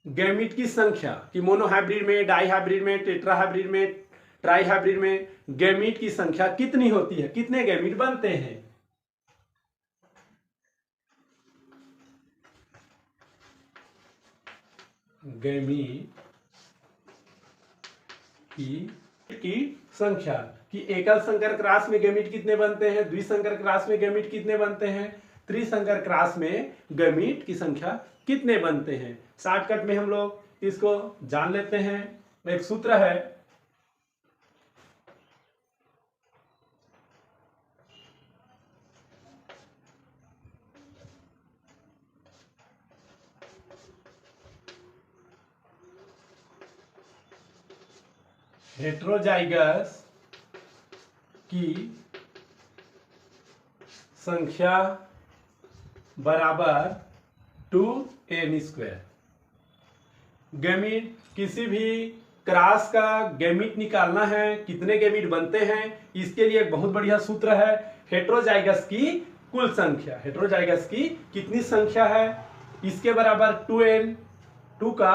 Gamete की संख्या कि मोनोहाइब्रिड में, डाईहाइब्रिड में, टेट्राहाइब्रिड में, ट्राईहाइब्रिड में गैमीट की संख्या कितनी होती है, कितने गैमीट बनते हैं। गैमीट की संख्या कि एकल संकर क्रॉस में गैमीट कितने बनते हैं, द्विसंकर क्रॉस में गैमीट कितने बनते हैं, त्रिसंकर क्रॉस में गैमीट की संख्या कितने बनते हैं। शॉर्टकट में हम लोग इसको जान लेते हैं। एक सूत्र है, हेटेरोजाइगस की संख्या बराबर 2n²। गैमीट किसी भी क्रॉस का गैमीट निकालना है, कितने गैमीट बनते हैं, इसके लिए एक बहुत बढ़िया सूत्र है, हेटेरोजाइगस की कुल संख्या। हेटेरोजाइगस की कितनी संख्या है, इसके बराबर 2n, 2 का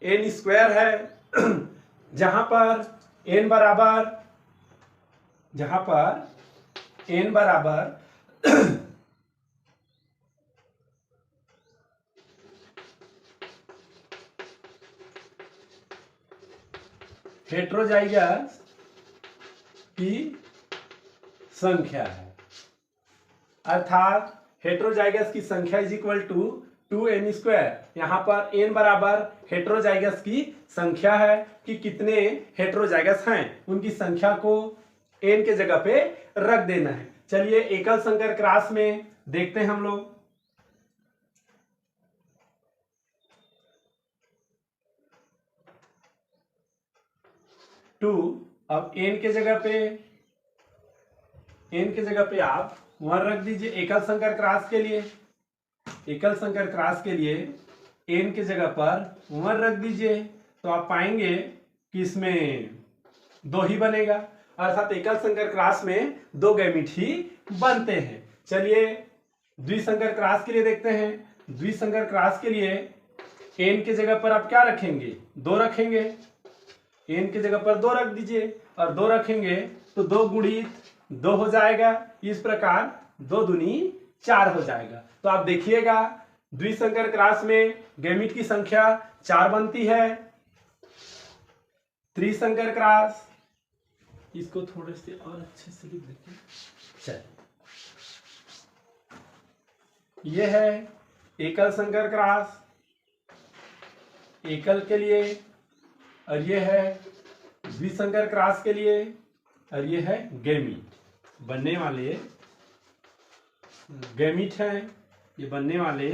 n² है, जहां पर n बराबर हेटेरोजाइगस की संख्या है, अर्थात हेटेरोजाइगस की संख्या इज इक्वल टू 2n²। यहां पर n बराबर हेटेरोजाइगस की संख्या है कि कितने हेटेरोजाइगस हैं, उनकी संख्या को n के जगह पे रख देना है। चलिए एकल संकर क्रॉस में देखते हैं हम लोग। अब n के जगह पे आप 1 रख दीजिए। एकल संकर क्रॉस के लिए n के जगह पर 1 रख दीजिए, तो आप पाएंगे कि इसमें 2 ही बनेगा, अर्थात एकल संकर क्रॉस में 2 गैमीट ही बनते हैं। चलिए द्विसंकर क्रॉस के लिए देखते हैं। द्विसंकर क्रॉस के लिए n के जगह पर आप क्या रखेंगे, 2 रखेंगे। n के जगह पर 2 रख दीजिए और 2 रखेंगे तो 2 गुणित 2 हो जाएगा। इस प्रकार 2 दूनी 4 हो जाएगा। तो आप देखिएगा द्विसंकर क्रॉस में गैमीट की संख्या 4 बनती है। त्रिसंकर क्रॉस, इसको थोड़े से और अच्छे से लिख देते हैं। चलिए, यह है एकल संकर क्रॉस एकल के लिए, और यह है द्विसंकर क्रॉस के लिए, और यह है गैमीट बनने वाले गैमीट हैं। ये बनने वाले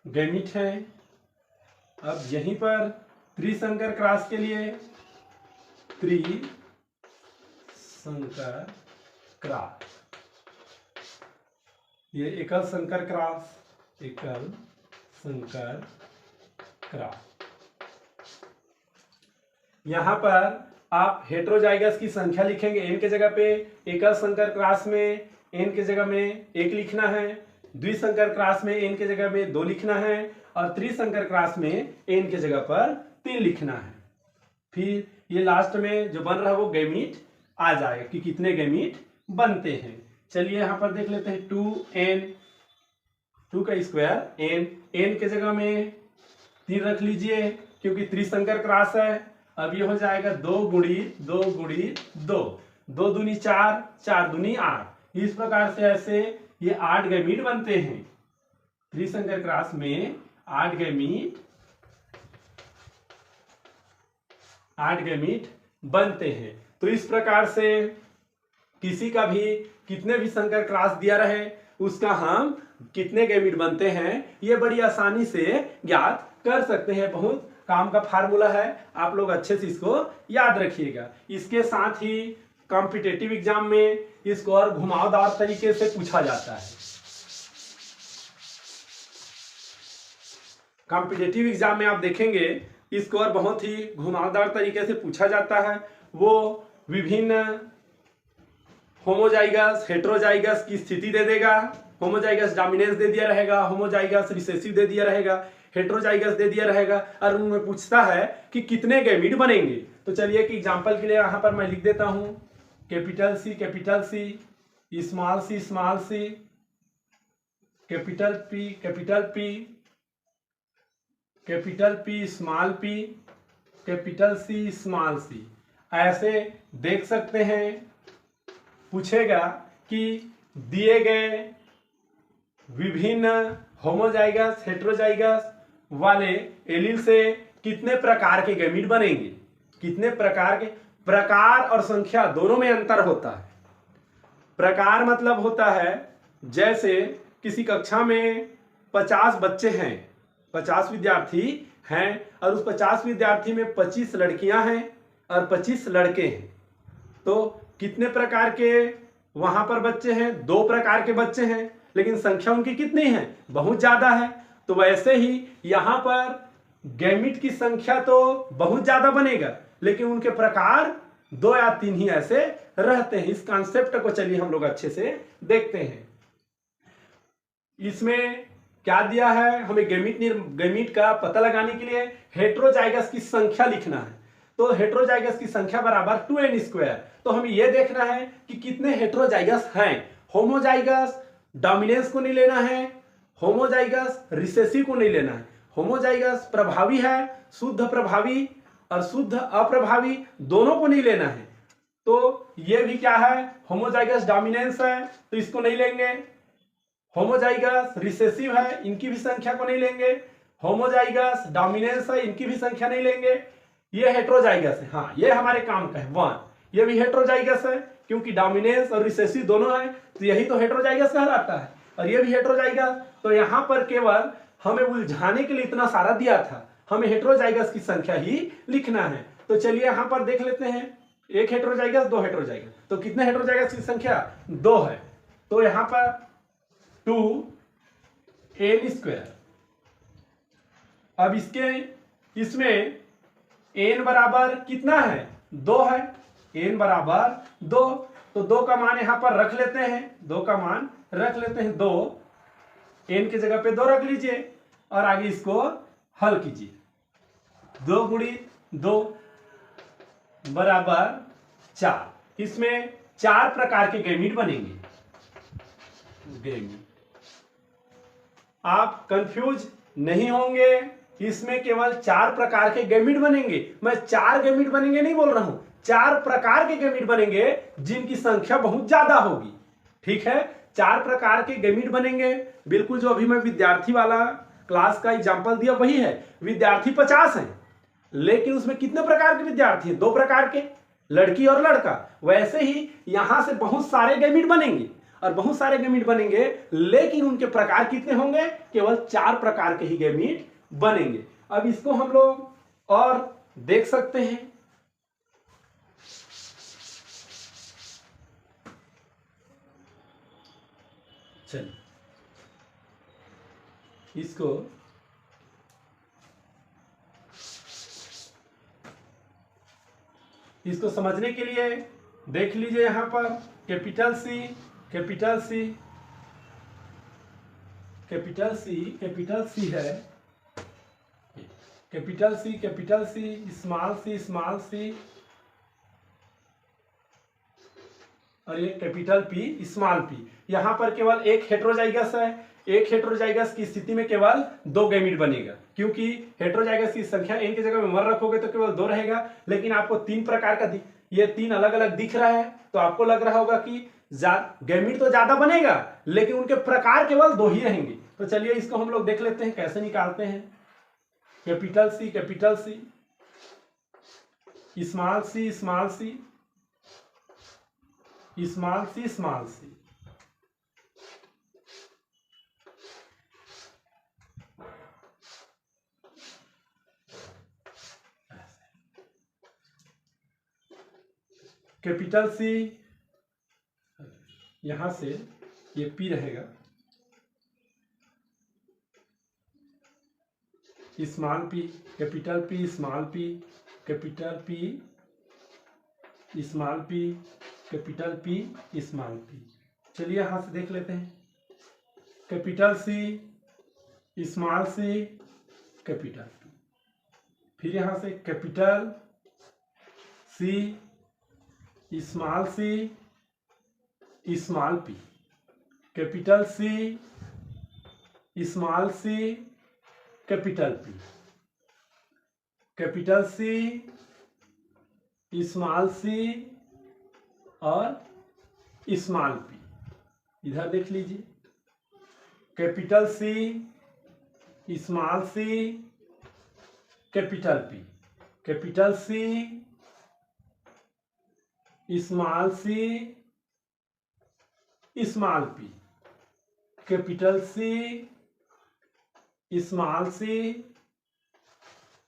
गैमीट हैं। अब यहीं पर त्रिसंकर क्रॉस के लिए त्रिसंकर क्रॉस, ये एकल संकर क्रॉस यहां पर आप हेटेरोजाइगस की संख्या लिखेंगे n के जगह पे। एकल संकर क्रॉस में n के जगह में 1 लिखना है, द्विसंकर क्रॉस में n के जगह में 2 लिखना है, और त्रिसंकर क्रॉस में n के जगह पर 3 लिखना है। फिर ये लास्ट में जो बन रहा है वो गैमीट आ जाएगा कि कितने गैमीट बनते हैं। चलिए यहां पर देख लेते हैं 2n, 2 का स्क्वायर n के जगह में 3 रख लीजिए क्योंकि त्रिसंकर क्रॉस है। अब ये हो जाएगा 2 गुणित 2 गुणित 2, 2 दूनी 4, 4 दूनी 8। इस प्रकार से ऐसे ये 8 गैमीट बनते हैं। त्रिसंकर क्रॉस में 8 गैमीट बनते हैं। तो इस प्रकार से किसी का भी कितने भी संकर क्रॉस दिया रहे, उसका हम कितने गैमीट बनते हैं ये बड़ी आसानी से ज्ञात कर सकते हैं। बहुत काम का फार्मूला है, आप लोग अच्छे से इसको याद रखिएगा। इसके साथ ही कॉम्पिटिटिव एग्जाम में इसको और घुमावदार तरीके से पूछा जाता है। कॉम्पिटिटिव एग्जाम में आप देखेंगे इसको और बहुत ही घुमावदार तरीके से पूछा जाता है। वो विभिन्न होमोजाइगस हेटेरोजाइगस की स्थिति दे देगा। होमोजाइगस डोमिनेंस दे दिया रहेगा, होमोजाइगस रिसेसिव दे दिया रहेगा, हेटेरोजाइगस दे दिया रहेगा, और उनमें पूछता है कि कितने गैमीट बनेंगे। तो चलिए कि एग्जांपल के लिए यहां पर मैं लिख देता हूं capital C, small C, capital P, capital P, small P, capital C, small C. ऐसे देख सकते हैं पूछेगा कि दिए गए विभिन्न होमोजाइगस हेटेरोजाइगस वाले एलील से कितने प्रकार के गैमीट बनेंगे, कितने प्रकार के। प्रकार और संख्या दोनों में अंतर होता है। प्रकार मतलब होता है जैसे किसी कक्षा में 50 बच्चे हैं, 50 विद्यार्थी हैं, और उस 50 विद्यार्थी में 25 लड़कियां हैं और 25 लड़के हैं, तो कितने प्रकार के वहां पर बच्चे हैं? 2 प्रकार के बच्चे हैं, लेकिन संख्या उनकी कितनी है? बहुत ज्यादा है। तो वैसे ही यहां पर गैमीट की संख्या तो बहुत ज्यादा बनेगा, लेकिन उनके प्रकार 2 या 3 ही ऐसे रहते हैं। इस कॉन्सेप्ट को चलिए हम लोग अच्छे से देखते हैं। इसमें क्या दिया है हमें? गैमीट का पता लगाने के लिए हेटेरोजाइगस की संख्या लिखना है। तो हेटेरोजाइगस की संख्या बराबर 2n²। तो हमें यह देखना है कि कितने हेटेरोजाइगस हैं। होमोजाइगस डोमिनेंस को नहीं लेना है, होमोजाइगस रिसेसिव को नहीं लेना है। होमोजाइगस प्रभावी है, शुद्ध प्रभावी और शुद्ध अप्रभावी दोनों को नहीं लेना है। तो ये भी क्या है? होमोजाइगस डोमिनेंस है, तो इसको नहीं लेंगे। होमोजाइगस रिसेसिव है, इनकी भी संख्या को नहीं लेंगे। होमोजाइगस डोमिनेंस है, इनकी भी संख्या नहीं लेंगे। ये हेटेरोजाइगस है, हाँ ये हमारे काम का है 1। ये भी हेटेरोजाइगस है क्योंकि डोमिनेंस और रिसेसिव दोनों है, तो यही तो हेटेरोजाइगस कहलाता है। और ये भी हेटेरोजाइगस। तो यहां पर केवल हमें उलझाने के लिए इतना सारा दिया था, हमें हेटेरोजाइगस की संख्या ही लिखना है। तो चलिए यहां पर देख लेते हैं, 1 हेटेरोजाइगस, 2 हेटेरोजाइगस। तो कितने हेटेरोजाइगस की संख्या? 2 है। तो यहां पर 2n²। अब इसमें n बराबर कितना है? 2 है। n बराबर 2, तो 2 का मान यहां पर रख लेते हैं, 2 का मान रख लेते हैं 2। n की जगह पे 2 रख लीजिए और आगे इसको हल कीजिए। 2 गुणित 2 बराबर 4। इसमें 4 प्रकार के गैमीट बनेंगे। आप कंफ्यूज नहीं होंगे, इसमें केवल 4 प्रकार के गैमीट बनेंगे। मैं 4 गैमीट बनेंगे नहीं बोल रहा हूं, 4 प्रकार के गैमीट बनेंगे जिनकी संख्या बहुत ज्यादा होगी। ठीक है, 4 प्रकार के गैमीट बनेंगे। बिल्कुल जो अभी मैं विद्यार्थी वाला क्लास का एग्जांपल दिया वही है। विद्यार्थी 50 हैं, लेकिन उसमें कितने प्रकार के विद्यार्थी हैं? 2 प्रकार के, लड़की और लड़का। वैसे ही यहां से बहुत सारे गैमीट बनेंगे, और बहुत सारे गैमीट बनेंगे, लेकिन उनके प्रकार कितने होंगे? केवल 4 प्रकार के ही गैमीट बनेंगे। अब इसको हम लोग और देख सकते हैं। चलिए इसको समझने के लिए देख लीजिए यहां पर capital C, capital C, capital C, capital C है, capital C, capital C, small C, small C, और ये कैपिटल पी, स्मॉल पी। यहां पर केवल एक हेटेरोजाइगस है। एक हेटेरोजाइगस की स्थिति में केवल 2 गैमीट बनेगा, क्योंकि हेटेरोजाइगस की संख्या n की जगह में 1 रखोगे तो केवल 2 रहेगा। लेकिन आपको 3 प्रकार का ये 3 अलग अलग दिख रहा है, तो आपको लग रहा होगा कि गैमीट तो ज्यादा बनेगा, लेकिन उनके प्रकार केवल 2 ही रहेंगे। तो चलिए इसको हम लोग देख लेते हैं कैसे निकालते हैं। Capital C, capital C, small C, small C, small C, small C. Capital C, यहां से ये पी रहेगा, small P, capital P, small P, capital P, small P, capital P, small P. चलिए यहां से देख लेते हैं। Capital C, small C, capital P. फिर यहां से capital C, small C, small P, capital C, small C, capital P, capital C, small C और स्मॉल पी। इधर देख लीजिए, capital C, small C, capital P, capital C, small C, small P, capital C, small C,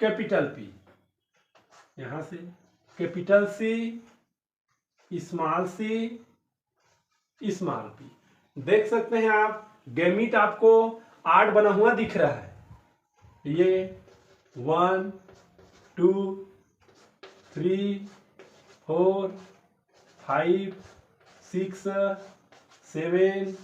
capital P. यहां से capital C, small C, small P. देख सकते हैं आप, गैमीट आपको 8 बना हुआ दिख रहा है। ये 1 2 3 4 5 6 7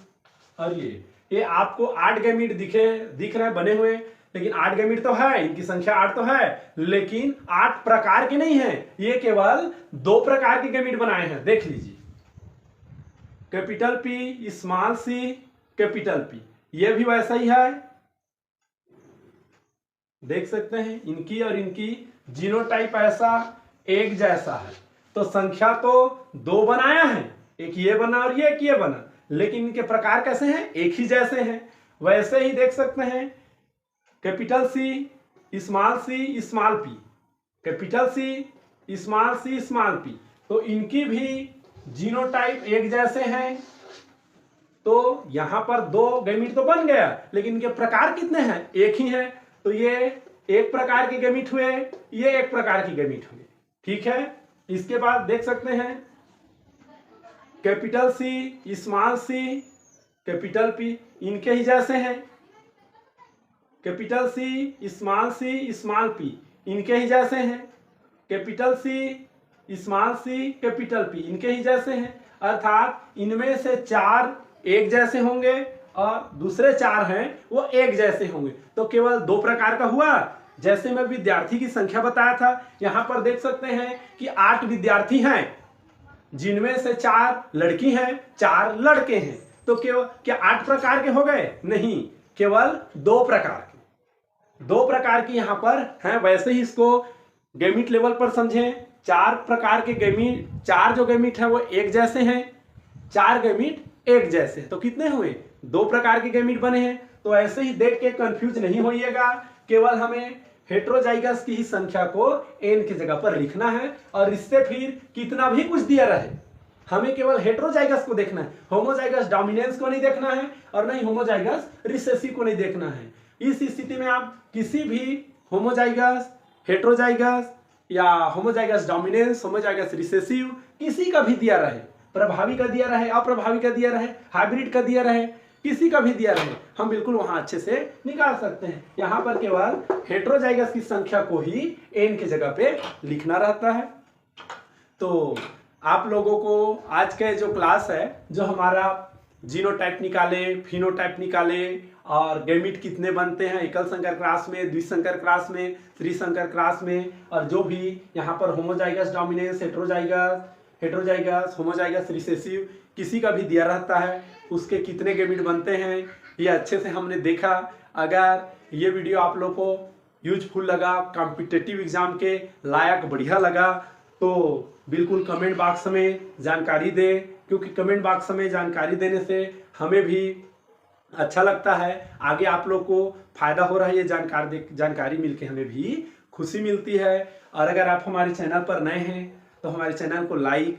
और ये आपको 8 गैमीट दिख रहे हैं बने हुए। लेकिन 8 गैमीट तो है, इनकी संख्या 8 तो है, लेकिन 8 प्रकार के नहीं है। ये केवल 2 प्रकार के गैमीट बनाए हैं। देख लीजिए, capital P, small C, capital P. ये भी वैसा ही है, देख सकते हैं। इनकी और इनकी जीनोटाइप ऐसा एक जैसा है। तो संख्या तो 2 बनाया है, एक ये बना और ये एक ये बना, लेकिन इनके प्रकार कैसे हैं? एक ही जैसे हैं। वैसे ही देख सकते हैं, capital C, small C, small P, capital C, small C, small P. तो इनकी भी जीनोटाइप एक जैसे हैं। तो यहां पर 2 गैमीट तो बन गया, लेकिन इनके प्रकार कितने हैं? एक ही हैं। तो ये एक प्रकार के गैमीट हुए, ये एक प्रकार की गैमीट हुए। ठीक है। इसके बाद देख सकते हैं, capital C, small C, capital P, इनके ही जैसे हैं। Capital C, small C, small P, इनके ही जैसे हैं। Capital C, small C, capital P, इनके ही जैसे हैं। अर्थात इनमें से 4 एक जैसे होंगे और दूसरे 4 हैं वो एक जैसे होंगे। तो केवल 2 प्रकार का हुआ। जैसे मैं विद्यार्थी की संख्या बताया था, यहां पर देख सकते हैं कि 8 विद्यार्थी हैं, जिनमें से 4 लड़की हैं, 4 लड़के हैं। तो केवल क्या 8 प्रकार के हो गए? नहीं, केवल 2 प्रकार के। 2 प्रकार की यहां पर हैं। वैसे ही इसको गैमीट लेवल पर समझें। 4 प्रकार के गैमीट, 4 जो गैमीट है वो एक जैसे हैं, 4 गैमीट एक जैसे। तो कितने हुए? 2 प्रकार के गैमीट बने हैं। तो ऐसे ही देख के कंफ्यूज नहीं होइएगा। केवल हमें हेटेरोजाइगस की ही संख्या को n की जगह पर लिखना है, और इससे फिर कितना भी कुछ दिया रहे, हमें केवल हेटेरोजाइगस को देखना है। होमोजाइगस डोमिनेंस को नहीं देखना है और नहीं होमोजाइगस रिसेसिव को नहीं देखना है। इस स्थिति में आप किसी भी होमोजाइगस, हेटेरोजाइगस या होमोजाइगस डोमिनेंस, होमोजाइगस रिसेसिव, किसी का भी दिया रहे, प्रभावी का दिया रहे, अप्रभावी का दिया रहे, हाइब्रिड का दिया रहे, किसी का भी दिया रहे, हम बिल्कुल वहां अच्छे से निकाल सकते हैं। यहां पर केवल हेटेरोजाइगस की संख्या को ही n की जगह पे लिखना रहता है। तो आप लोगों को आज के जो क्लास है, जो हमारा जीनोटाइप निकाले, फिनोटाइप निकाले और गैमीट कितने बनते हैं एकल संकर क्रास में, द्विसंकर क्रास में, त्रिसंकर क्रास में, और जो भी यहाँ पर homozygous dominance, heterozygous, homozygous recessive किसी का भी दिया रहता है, उसके कितने गैमीट बनते हैं ये अच्छे से हमने देखा। अगर ये वीडियो आप लोग को यूजफुल लगा, कॉम्पिटिटिव एग्जाम के लायक बढ़िया लगा, तो बिल्कुल कमेंट बॉक्स में जानकारी दे, क्योंकि कमेंट बॉक्स में जानकारी देने से हमें भी अच्छा लगता है। आगे आप लोग को फायदा हो रहा है, ये जानकारी मिलके हमें भी खुशी मिलती है। और अगर आप हमारे चैनल पर नए हैं तो हमारे चैनल को लाइक,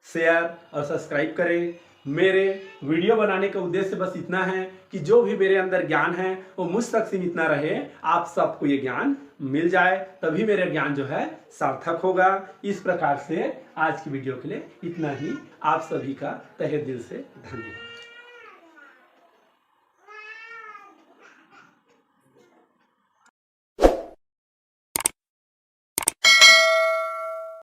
शेयर और सब्सक्राइब करें। मेरे वीडियो बनाने का उद्देश्य बस इतना है कि जो भी मेरे अंदर ज्ञान है वो मुझ तक सीमित ना रहे, आप सबको ये ज्ञान मिल जाए, तभी मेरा ज्ञान जो है सार्थक होगा। इस प्रकार से आज की वीडियो के लिए इतना ही। आप सभी का तहे दिल से धन्यवाद।